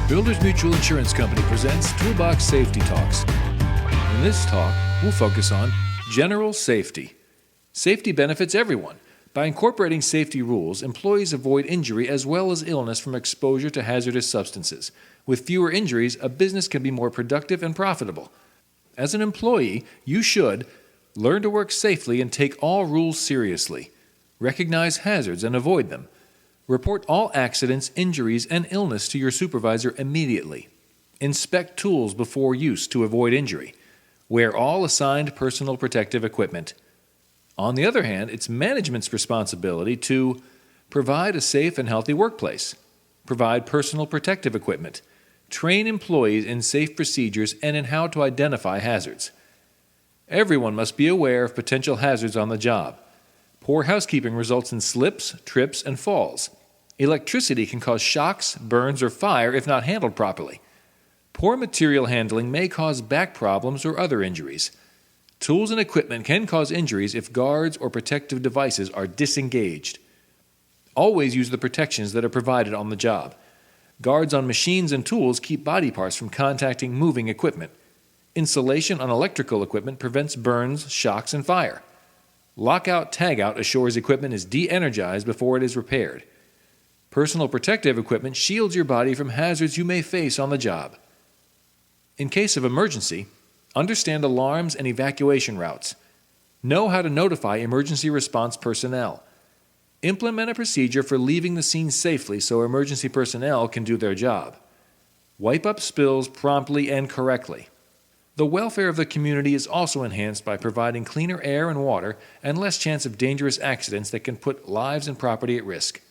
Builders Mutual Insurance Company presents Toolbox Safety Talks. In this talk, we'll focus on general safety. Safety benefits everyone. By incorporating safety rules, employees avoid injury as well as illness from exposure to hazardous substances. With fewer injuries, a business can be more productive and profitable. As an employee, you should learn to work safely and take all rules seriously. Recognize hazards and avoid them. Report all accidents, injuries, and illness to your supervisor immediately. Inspect tools before use to avoid injury. Wear all assigned personal protective equipment. On the other hand, it's management's responsibility to provide a safe and healthy workplace, provide personal protective equipment, train employees in safe procedures and in how to identify hazards. Everyone must be aware of potential hazards on the job. Poor housekeeping results in slips, trips, and falls. Electricity can cause shocks, burns, or fire if not handled properly. Poor material handling may cause back problems or other injuries. Tools and equipment can cause injuries if guards or protective devices are disengaged. Always use the protections that are provided on the job. Guards on machines and tools keep body parts from contacting moving equipment. Insulation on electrical equipment prevents burns, shocks, and fire. Lockout-tagout assures equipment is de-energized before it is repaired. Personal protective equipment shields your body from hazards you may face on the job. In case of emergency, understand alarms and evacuation routes. Know how to notify emergency response personnel. Implement a procedure for leaving the scene safely so emergency personnel can do their job. Wipe up spills promptly and correctly. The welfare of the community is also enhanced by providing cleaner air and water and less chance of dangerous accidents that can put lives and property at risk.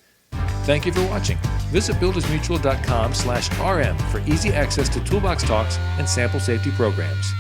Thank you for watching. Visit buildersmutual.com/rm for easy access to Toolbox Talks and sample safety programs.